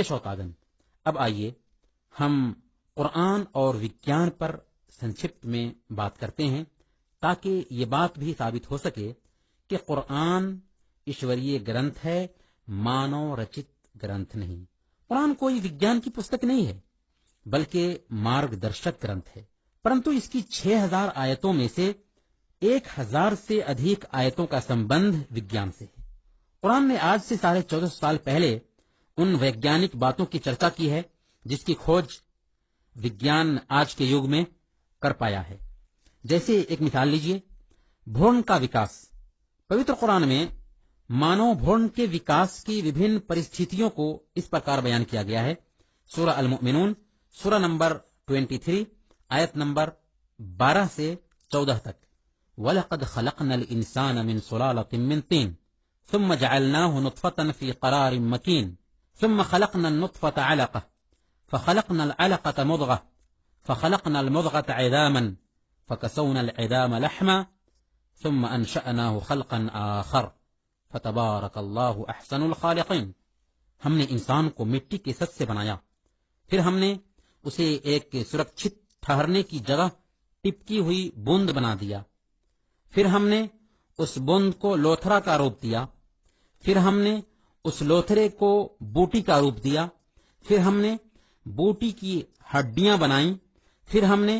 شوتاگن، اب آئیے ہم قرآن اور وگیان پر سنکشپت میں بات کرتے ہیں تاکہ یہ بات بھی ثابت ہو سکے کہ قرآن ایشوریہ گرنتھ ہے، مانو رچت گرنتھ نہیں۔ قرآن کوئی وگیان کی پستک نہیں ہے بلکہ مارگ درشک گرنتھ ہے، پرنتو اس کی 6000 آیتوں میں سے 1000 سے ادھک آیتوں کا سمبندھ وگیان سے ہے۔ قرآن نے آج سے 1450 سال پہلے ان ویگیانک باتوں کی چرچا کی ہے جس کی کھوج وگیان آج کے یگ میں کر پایا ہے۔ جیسے ایک مثال لیجئے، بھورن کا وکاس۔ پوتر قرآن میں مانو بھورن کے وکاس کی وبھن پرستھتیوں کو اس پرکار بیان کیا گیا ہے۔ سورہ المؤمنون سورہ نمبر 23 آیت نمبر 12 سے 14 تک۔ وَلَقَدْ خَلَقْنَا الْإِنسَانَ مِنْ صُلَالَةٍ مِّن طِينٍ ثُمَّ جَعَلْنَاهُ نُطْفَةً فِي قَرَارٍ مَّكِينٍ ثُمَّ خَلَقْنَا النُّطْفَةَ عَلَقَةً فَخَلَقْنَا الْعَلَقَةَ مُضْغَةً فَخَلَقْنَا الْمُضْغَةَ عِظَامًا فَكَسَوْنَا الْعِظَامَ لَحْمًا ثُمَّ أَنشَأْنَاهُ خَلْقًا آخَرَ فَتَبَارَكَ اللَّهُ أَحْسَنُ الْخَالِقِينَ۔ ہم نے انسان کو مٹی کے سط سے بنایا، پھر ہم نے اسے ایک سرکشت ٹھہرنے کی جگہ ٹپکی ہوئی بوند بنا دیا، پھر ہم نے اس بوند کو لوتھرا کا روپ دیا، پھر ہم نے اس لوتھرے کو بوٹی کا روپ دیا، پھر ہم نے بوٹی کی ہڈیاں بنائیں، پھر ہم نے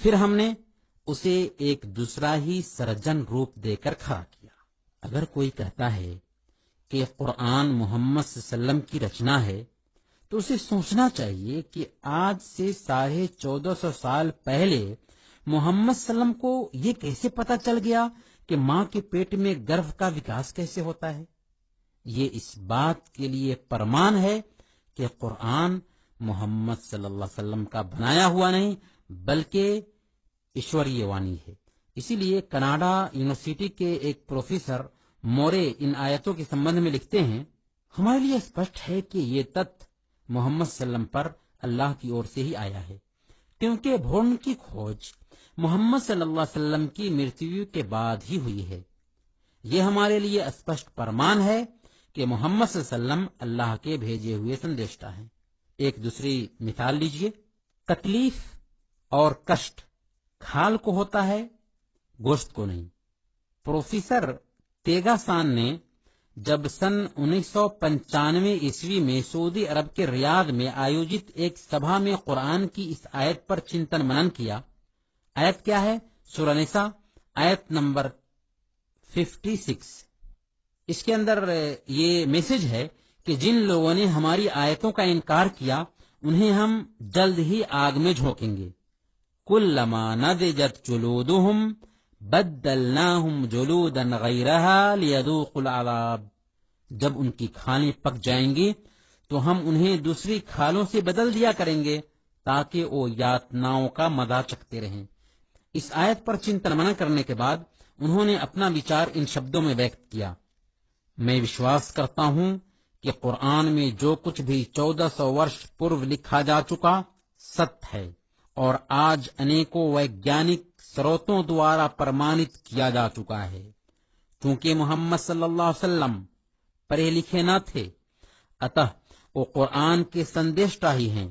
پھر ہم نے اسے ایک دوسرا ہی سرجن روپ دے کر کھڑا کیا۔ اگر کوئی کہتا ہے کہ قرآن محمد صلی اللہ علیہ وسلم کی رچنا ہے تو اسے سوچنا چاہیے کہ آج سے 1450 سال پہلے محمد صلی اللہ علیہ وسلم کو یہ کیسے پتا چل گیا کہ ماں کے پیٹ میں گربھ کا وکاس کیسے ہوتا ہے۔ یہ اس بات کے لیے پرمان ہے کہ قرآن محمد صلی اللہ علیہ وسلم کا بنایا ہوا نہیں بلکہ ایشوریہ وانی ہے۔ اسی لیے کینیڈا یونیورسٹی کے ایک پروفیسر مورے ان آیتوں کے سمبندھ میں لکھتے ہیں، ہمارے لیے اسپشٹ ہے کہ یہ تتھ محمد صلی اللہ علیہ وسلم پر اللہ کی اور سے ہی آیا ہے، کیونکہ بھورن کی کھوج محمد صلی اللہ علیہ وسلم کی مرتیو کے بعد ہی ہوئی ہے۔ یہ ہمارے لیے اسپشٹ پرمان ہے کہ محمد صلی اللہ علیہ وسلم اللہ کے بھیجے ہوئے سندیشتہ ہیں۔ ایک دوسری مثال لیجئے، تکلیف اور کشٹ کھال کو ہوتا ہے، گوشت کو نہیں۔ پروفیسر تیگا سان نے جب سن 1995 عیسوی میں سعودی عرب کے ریاض میں آیوجت ایک سبھا میں قرآن کی اس آیت پر چنتن منن کیا۔ آیت کیا ہے؟ سورہ نساء آیت نمبر 56۔ اس کے اندر یہ میسج ہے کہ جن لوگوں نے ہماری آیتوں کا انکار کیا انہیں ہم جلد ہی آگ میں جھونکیں گے۔ کلما نضجت جلودہم بدلناہم جلودا غیرہا لیذوقوا العذاب۔ جب ان کی کھالیں پک جائیں گی تو ہم انہیں دوسری کھالوں سے بدل دیا کریں گے تاکہ وہ یاتناؤں کا مزہ چکھتے رہیں۔ اس آیت پر چنتن منن کرنے کے بعد انہوں نے اپنا وچار ان شبدوں میں ویکت کیا، میں وشواس کرتا ہوں کہ قرآن میں جو کچھ بھی 1400 ورش پورو لکھا جا چکا ست ہے اور آج انیکوں ویگیانک سروتوں دوارا پرمانت کیا جا چکا ہے۔ چونکہ محمد صلی اللہ علیہ وسلم پڑھے لکھے نہ تھے، اتہ وہ قرآن کے سندیشٹا ہی ہیں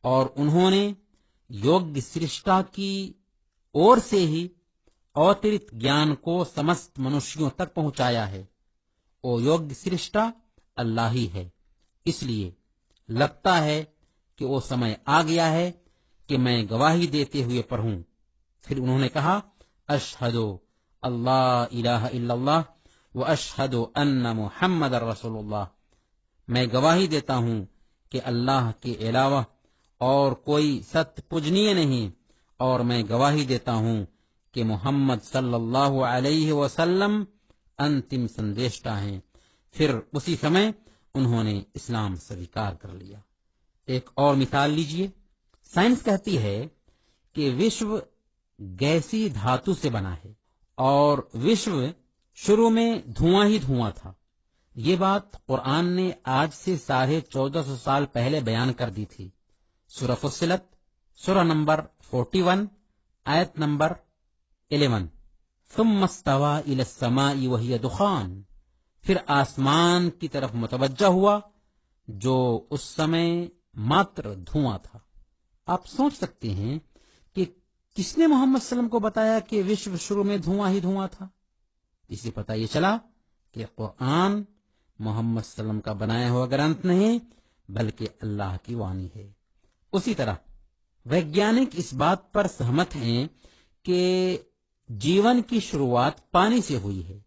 اور انہوں نے یوگ سرشٹا کی اور سے ہی اوترت گیان کو سمست منشیوں تک پہنچایا ہے۔ وہ یوگ سرشٹا اللہ ہی ہے، اس لیے لگتا ہے کہ وہ سمے آ گیا ہے کہ میں گواہی دیتے ہوئے پڑھوں۔ پھر انہوں نے کہا، اشہد اللہ الہ الا اللہ و اشہد ان محمد رسول اللہ۔ میں گواہی دیتا ہوں کہ اللہ کے علاوہ اور کوئی ست پوجنیہ نہیں، اور میں گواہی دیتا ہوں کہ محمد صلی اللہ علیہ وسلم انتم سندیشٹا ہیں۔ پھر اسی سمے انہوں نے اسلام سویکار کر لیا۔ ایک اور مثال لیجئے، سائنس کہتی ہے کہ وشو گیسی دھاتو سے بنا ہے اور وشو شروع میں دھواں ہی دھواں تھا۔ یہ بات قرآن نے آج سے 1450 سال پہلے بیان کر دی تھی۔ سورہ فصلت سورہ نمبر 41 آیت نمبر 11۔ ثم استوى الى السماء وهي دخان پھر آسمان کی طرف متوجہ ہوا جو اس سمے ماتر دھواں تھا۔ آپ سوچ سکتے ہیں کہ کس نے محمد صلی اللہ علیہ وسلم کو بتایا کہ وشو شروع میں دھواں ہی دھواں تھا؟ اس سے پتہ یہ چلا کہ قرآن محمد صلی اللہ علیہ وسلم کا بنایا ہوا گرنتھ نہیں بلکہ اللہ کی وانی ہے۔ اسی طرح ویگیانک اس بات پر سہمت ہیں کہ جیون کی شروعات پانی سے ہوئی ہے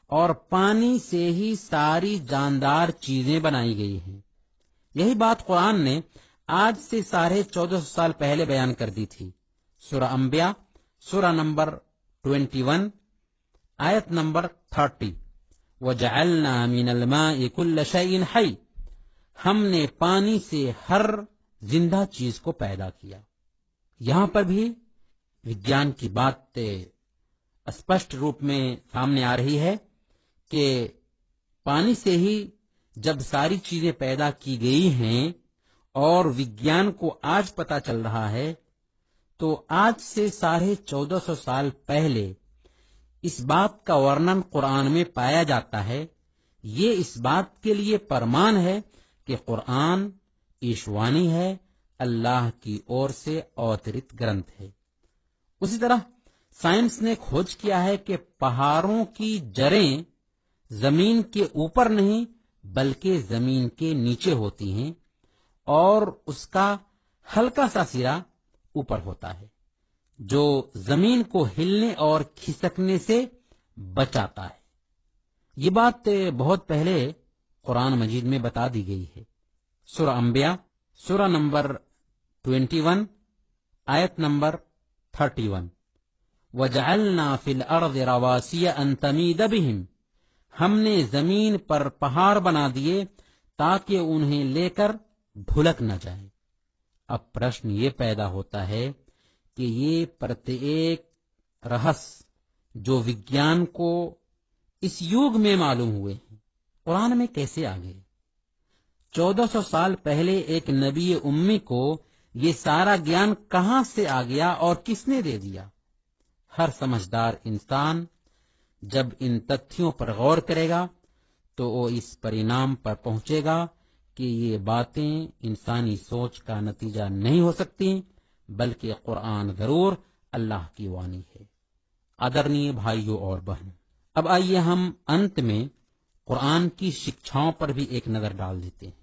اور پانی سے ہی ساری جاندار چیزیں بنائی گئی ہیں۔ یہی بات قرآن نے آج سے 1450 سال پہلے بیان کر دی تھی۔ سورہ انبیاء سورہ نمبر 21 آیت نمبر 30، وَجَعَلْنَا مِنَ الْمَاءِ كُلَّ شَيْءٍ حَيٍّ، ہم نے پانی سے ہر زندہ چیز کو پیدا کیا۔ یہاں پر بھی وگیان کی بات اسپشٹ روپ میں سامنے آ رہی ہے کہ پانی سے ہی جب ساری چیزیں پیدا کی گئی ہیں اور وگیان کو آج پتا چل رہا ہے تو آج سے 1450 سال پہلے اس بات کا ورنن قرآن میں پایا جاتا ہے۔ یہ اس بات کے لیے پرمان ہے کہ قرآن ایشوانی ہے، اللہ کی اور سے اوترت گرنتھ ہے۔ اسی طرح سائنس نے کھوج کیا ہے کہ پہاڑوں کی جڑیں زمین کے اوپر نہیں بلکہ زمین کے نیچے ہوتی ہیں اور اس کا ہلکا سا سرا اوپر ہوتا ہے جو زمین کو ہلنے اور کھسکنے سے بچاتا ہے۔ یہ بات بہت پہلے قرآن مجید میں بتا دی گئی ہے۔ سورہ انبیاء سورہ نمبر 21 آیت نمبر 31، وَجَعَلْنَا فِي الْأَرْضِ رَوَاسِيَ أَن تَمِيدَ بِهِمْ، ہم نے زمین پر پہاڑ بنا دیے تاکہ انہیں لے کر ڈھلک نہ جائے۔ اب پرشن یہ پیدا ہوتا ہے کہ یہ پرتیک رہس جو وگیان کو اس یوگ میں معلوم ہوئے ہیں قرآن میں کیسے آ گئے؟ 1400 سال پہلے ایک نبی امی کو یہ سارا گیان کہاں سے آ گیا اور کس نے دے دیا؟ ہر سمجھدار انسان جب ان تتھیوں پر غور کرے گا تو وہ اس پرینام پر پہنچے گا کہ یہ باتیں انسانی سوچ کا نتیجہ نہیں ہو سکتی بلکہ قرآن ضرور اللہ کی وانی ہے۔ آدرنیے بھائیوں اور بہنوں، اب آئیے ہم انت میں قرآن کی شکشاؤں پر بھی ایک نظر ڈال دیتے ہیں۔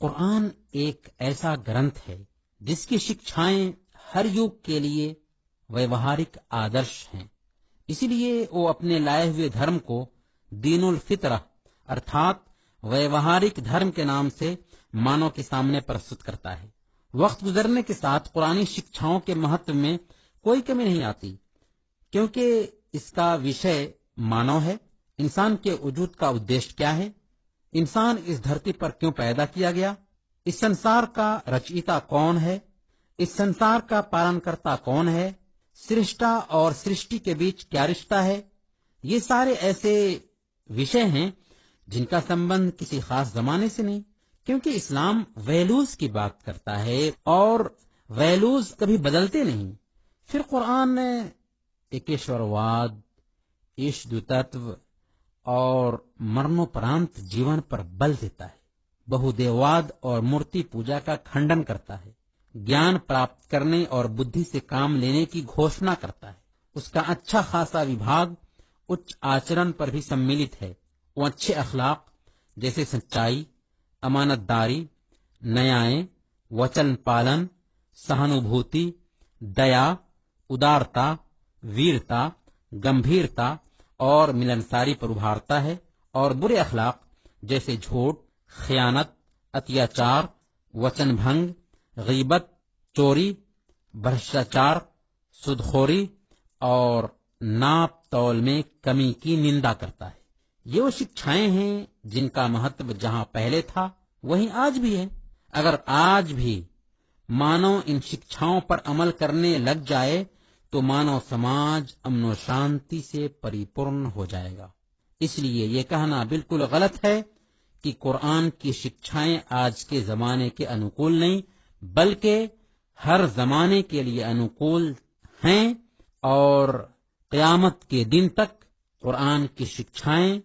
قرآن ایک ایسا گرنتھ ہے جس کی شکشائیں ہر یوگ کے لیے ویوہارک آدرش ہیں، اسی لیے وہ اپنے لائے ہوئے دھرم کو دین الفطرہ ارتھات ویوہارک دھرم کے نام سے مانو کے سامنے پرستت کرتا ہے۔ وقت گزرنے کے ساتھ قرآنی شکشاؤں کے مہتو میں کوئی کمی نہیں آتی کیونکہ اس کا وشے مانو ہے۔ انسان کے وجود کا ادیش کیا ہے؟ انسان اس دھرتی پر کیوں پیدا کیا گیا؟ اس سنسار کا رچیتا کون ہے؟ اس سنسار کا پالن کرتا کون ہے؟ سرشٹا اور سرشٹی کے بیچ کیا رشتہ ہے؟ یہ سارے ایسے وشے ہیں جن کا سمبند کسی خاص زمانے سے نہیں، کیونکہ اسلام ویلوز کی بات کرتا ہے اور ویلوز کبھی بدلتے نہیں۔ پھر قرآن نے ایکیشورواد، ایشدو تتو اور مرنوپرانت جیون پر بل دیتا ہے، بہودیواد اور مورتی پوجا کا کھنڈن کرتا ہے، گیان پراپت کرنے اور بدھی سے کام لینے کی گھوشنا کرتا ہے۔ اس کا اچھا خاصا وبھاگ اچ آچرن پر بھی سملت ہے۔ وہ اچھے اخلاق جیسے سچائی، امانت داری، نیائیں، وچن پالن، سہانوبھوتی، دیا، ادارتا، ویرتا، گمبھیرتا اور ملنساری پر ابھارتا ہے، اور برے اخلاق جیسے جھوٹ، خیانت، اتیاچار، وچن بھنگ، غیبت، چوری، بھرشٹاچار، سودخوری اور ناپ تول میں کمی کی نندا کرتا ہے۔ یہ وہ شکشائیں ہیں جن کا مہتو جہاں پہلے تھا وہیں آج بھی ہے۔ اگر آج بھی مانو ان شکشاؤں پر عمل کرنے لگ جائے تو مانو سماج امن و شانتی سے پریپورن ہو جائے گا۔ اس لیے یہ کہنا بالکل غلط ہے کہ قرآن کی شکشائیں آج کے زمانے کے انوکول نہیں بلکہ ہر زمانے کے لیے انوکول ہیں، اور قیامت کے دن تک قرآن کی شکشائیں